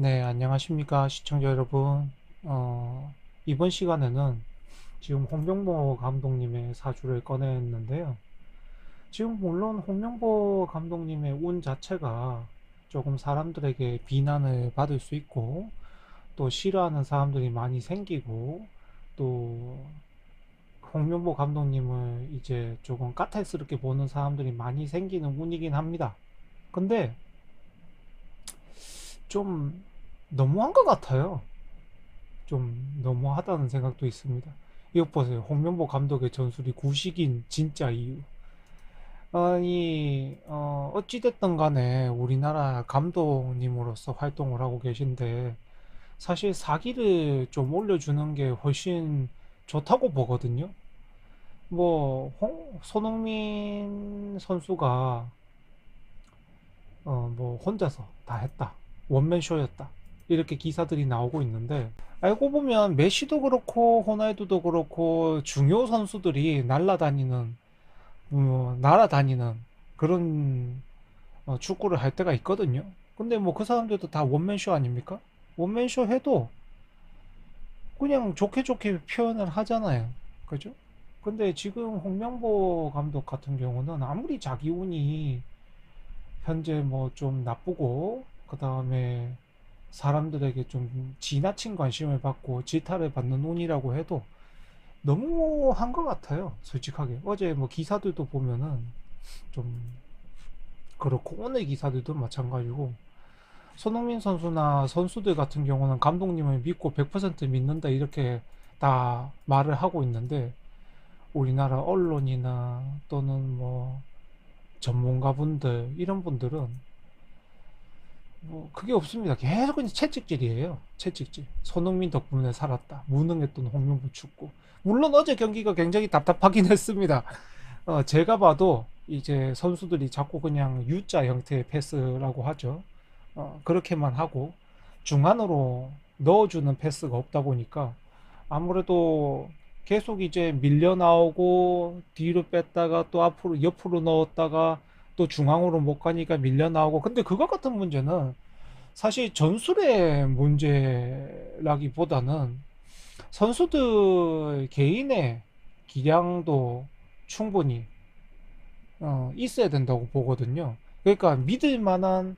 네, 안녕하십니까, 시청자 여러분. 이번 시간에는 지금 홍명보 감독님의 사주를 꺼냈는데요. 지금 물론 홍명보 감독님의 운 자체가 조금 사람들에게 비난을 받을 수 있고, 또 싫어하는 사람들이 많이 생기고, 또 홍명보 감독님을 이제 조금 까탈스럽게 보는 사람들이 많이 생기는 운이긴 합니다. 근데 좀 너무한 것 같아요. 좀 너무하다는 생각도 있습니다. 이것 보세요. 홍명보 감독의 전술이 구식인 진짜 이유. 아니, 어찌됐든 간에 우리나라 감독님으로서 활동을 하고 계신데, 사실 사기를 좀 올려주는 게 훨씬 좋다고 보거든요. 손흥민 선수가, 뭐, 혼자서 다 했다. 원맨쇼였다. 이렇게 기사들이 나오고 있는데, 알고 보면 메시도 그렇고 호날두도 그렇고 중요 선수들이 날아다니는 그런 축구를 할 때가 있거든요. 근데 뭐 그 사람들도 다 원맨쇼 아닙니까? 원맨쇼 해도 그냥 좋게 좋게 표현을 하잖아요. 그죠? 근데 지금 홍명보 감독 같은 경우는 아무리 자기 운이 현재 뭐 좀 나쁘고 그 다음에 사람들에게 좀 지나친 관심을 받고 지탄을 받는 운이라고 해도 너무 한 것 같아요. 솔직하게. 어제 뭐 기사들도 보면은 좀 그렇고 오늘 기사들도 마찬가지고 손흥민 선수나 선수들 같은 경우는 감독님을 믿고 100% 믿는다 이렇게 다 말을 하고 있는데 우리나라 언론이나 또는 뭐 전문가분들 이런 분들은 뭐 그게 없습니다. 계속 그냥 채찍질이에요. 채찍질. 손흥민 덕분에 살았다. 무능했던 홍명보 축구. 물론 어제 경기가 굉장히 답답하긴 했습니다. 제가 봐도 이제 선수들이 자꾸 그냥 U자 형태의 패스라고 하죠. 그렇게만 하고 중안으로 넣어주는 패스가 없다 보니까 아무래도 계속 이제 밀려 나오고 뒤로 뺐다가 또 앞으로 옆으로 넣었다가 또 중앙으로 못 가니까 밀려 나오고 근데 그것 같은 문제는 사실 전술의 문제라기보다는 선수들 개인의 기량도 충분히 있어야 된다고 보거든요. 그러니까 믿을 만한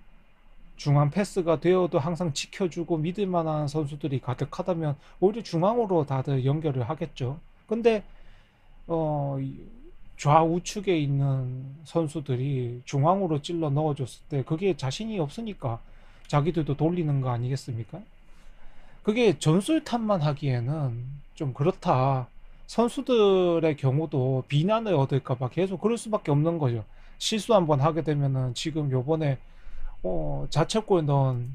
중앙 패스가 되어도 항상 지켜주고 믿을 만한 선수들이 가득하다면 오히려 중앙으로 다들 연결을 하겠죠. 근데 어, 좌우측에 있는 선수들이 중앙으로 찔러 넣어줬을 때 그게 자신이 없으니까 자기들도 돌리는 거 아니겠습니까? 그게 전술탄만 하기에는 좀 그렇다. 선수들의 경우도 비난을 얻을까봐 계속 그럴 수밖에 없는 거죠. 실수 한번 하게 되면은 지금 요번에 자책골 넣은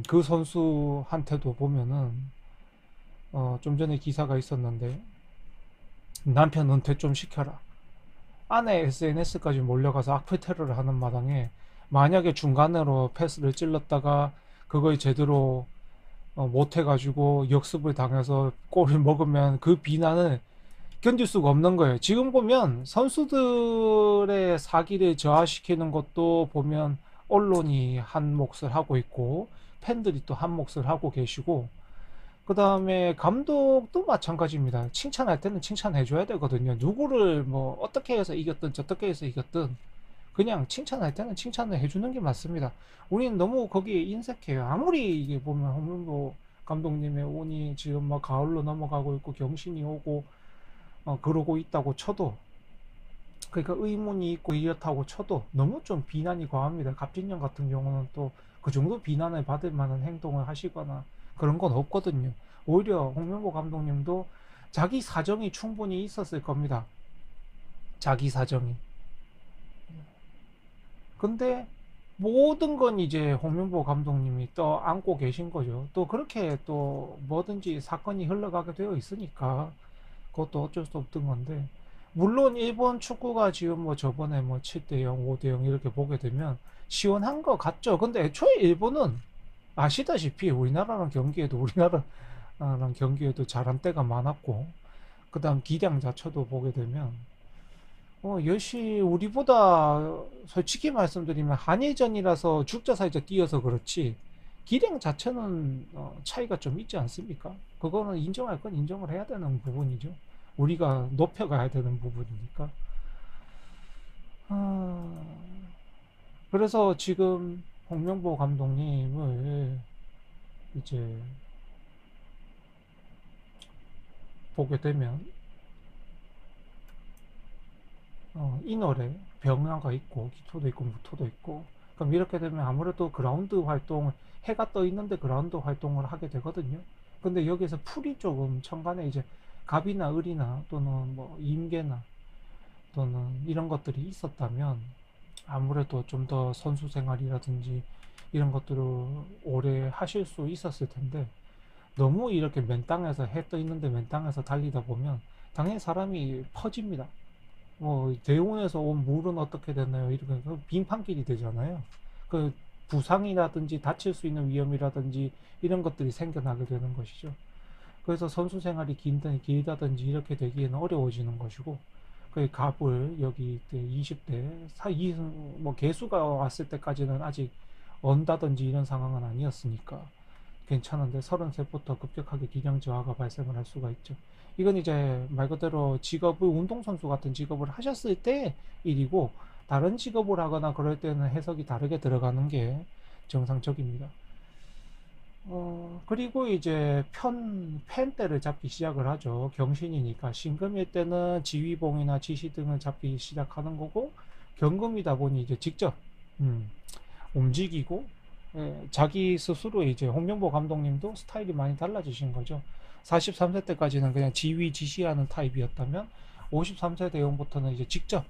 그 선수한테도 보면은 좀 전에 기사가 있었는데 남편 은퇴 좀 시켜라. 아내 SNS까지 몰려가서 악플 테러를 하는 마당에 만약에 중간으로 패스를 찔렀다가 그걸 제대로 못해가지고 역습을 당해서 골을 먹으면 그 비난을 견딜 수가 없는 거예요. 지금 보면 선수들의 사기를 저하시키는 것도 보면 언론이 한 몫을 하고 있고 팬들이 또 한 몫을 하고 계시고 그 다음에 감독도 마찬가지입니다. 칭찬할 때는 칭찬해줘야 되거든요. 누구를 뭐 어떻게 해서 이겼든 저떻게 해서 이겼든 그냥 칭찬할 때는 칭찬을 해주는 게 맞습니다. 우리는 너무 거기에 인색해요. 아무리 이게 보면 홍명보 감독님의 운이 지금 뭐 가을로 넘어가고 있고 경신이 오고 그러고 있다고 쳐도 그러니까 의문이 있고 이렇다고 쳐도 너무 좀 비난이 과합니다. 갑진년 같은 경우는 또 그 정도 비난을 받을 만한 행동을 하시거나 그런 건 없거든요. 오히려 홍명보 감독님도 자기 사정이 충분히 있었을 겁니다. 자기 사정이. 근데 모든 건 이제 홍명보 감독님이 떠안고 계신 거죠. 또 그렇게 또 뭐든지 사건이 흘러가게 되어 있으니까 그것도 어쩔 수 없던 건데 물론 일본 축구가 지금 뭐 저번에 뭐 7대 0, 5대 0 이렇게 보게 되면 시원한 거 같죠. 근데 애초에 일본은 아시다시피 우리나라랑 경기에도 잘한 때가 많았고 그다음 기량 자체도 보게 되면 역시 우리보다 솔직히 말씀드리면 한일전이라서 죽자 살자 뛰어서 그렇지 기량 자체는 차이가 좀 있지 않습니까? 그거는 인정할 건 인정을 해야 되는 부분이죠. 우리가 높여가야 되는 부분이니까. 아, 그래서 지금 홍명보 감독님을 이제 보게 되면 이널에 병야가 있고 기토도 있고 무토도 있고, 그럼 이렇게 되면 아무래도 그라운드 활동, 해가 떠 있는데 그라운드 활동을 하게 되거든요. 근데 여기서 풀이 조금 천간에 이제 갑이나 을이나 또는 뭐 임계나 또는 이런 것들이 있었다면 아무래도 좀 더 선수 생활이라든지 이런 것들을 오래 하실 수 있었을 텐데, 너무 이렇게 맨 땅에서, 해 떠 있는데 맨 땅에서 달리다 보면 당연히 사람이 퍼집니다. 뭐 대운에서 온 물은 어떻게 되나요? 이렇게 빙판길이 되잖아요. 그 부상이라든지 다칠 수 있는 위험이라든지 이런 것들이 생겨나게 되는 것이죠. 그래서 선수 생활이 길다든지 이렇게 되기에는 어려워지는 것이고, 그 갑을 여기 20대 뭐 개수가 왔을 때까지는 아직 언다든지 이런 상황은 아니었으니까 괜찮은데, 33부터 급격하게 기량 저하가 발생을 할 수가 있죠. 이건 이제 말 그대로 직업을, 운동선수 같은 직업을 하셨을 때 일이고, 다른 직업을 하거나 그럴 때는 해석이 다르게 들어가는 게 정상적입니다. 그리고 이제 펜대를 잡기 시작을 하죠. 경신이니까. 신금일 때는 지휘봉이나 지시 등을 잡기 시작하는 거고, 경금이다 보니 이제 직접, 음, 움직이고, 예, 자기 스스로 이제 홍명보 감독님도 스타일이 많이 달라지신 거죠. 43세 때까지는 그냥 지휘 지시하는 타입이었다면 53세 대원부터는 이제 직접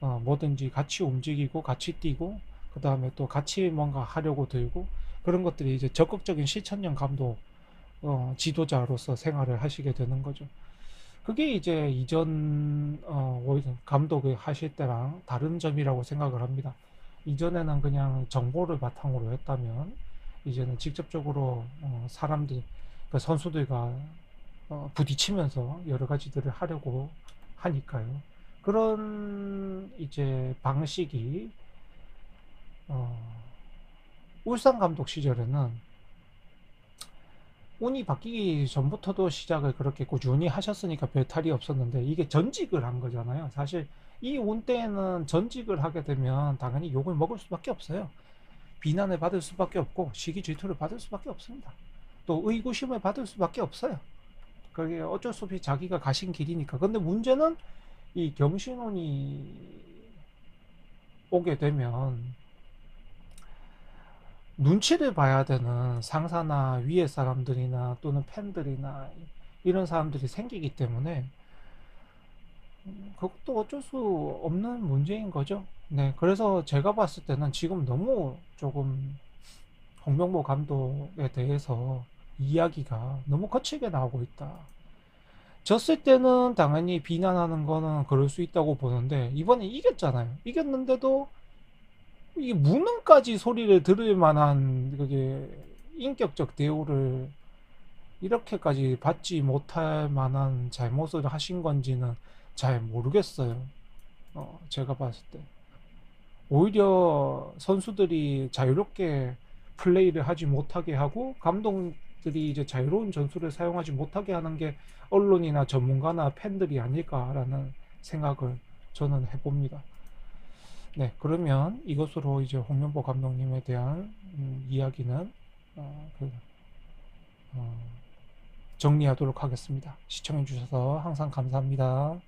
뭐든지 같이 움직이고 같이 뛰고, 그 다음에 또 같이 뭔가 하려고 들고, 그런 것들이 이제 적극적인 실천형 감독, 지도자로서 생활을 하시게 되는 거죠. 그게 이제 이전 감독을 하실 때랑 다른 점이라고 생각을 합니다. 이전에는 그냥 정보를 바탕으로 했다면, 이제는 직접적으로 사람들, 그 선수들과 부딪히면서 여러 가지들을 하려고 하니까요. 그런 이제 방식이 어, 울산 감독 시절에는 운이 바뀌기 전부터도 시작을 그렇게 꾸준히 하셨으니까 별 탈이 없었는데, 이게 전직을 한 거잖아요. 사실 이 운 때에는 전직을 하게 되면 당연히 욕을 먹을 수밖에 없어요. 비난을 받을 수밖에 없고 시기 질투를 받을 수밖에 없습니다. 또 의구심을 받을 수밖에 없어요. 그게 어쩔 수 없이 자기가 가신 길이니까. 근데 문제는 이 경신운이 오게 되면 눈치를 봐야 되는 상사나 위에 사람들이나 또는 팬들이나 이런 사람들이 생기기 때문에 그것도 어쩔 수 없는 문제인 거죠. 네, 그래서 제가 봤을 때는 지금 너무 조금 홍명보 감독에 대해서 이야기가 너무 거칠게 나오고 있다. 졌을 때는 당연히 비난하는 거는 그럴 수 있다고 보는데, 이번에 이겼잖아요. 이겼는데도 이게 무능까지 소리를 들을 만한 그게 인격적 대우를 이렇게까지 받지 못할 만한 잘못을 하신 건지는 잘 모르겠어요. 제가 봤을 때. 오히려 선수들이 자유롭게 플레이를 하지 못하게 하고, 감독들이 이제 자유로운 전술을 사용하지 못하게 하는 게 언론이나 전문가나 팬들이 아닐까라는 생각을 저는 해봅니다. 네, 그러면 이것으로 이제 홍명보 감독님에 대한 이야기는 그, 어, 정리하도록 하겠습니다. 시청해주셔서 항상 감사합니다.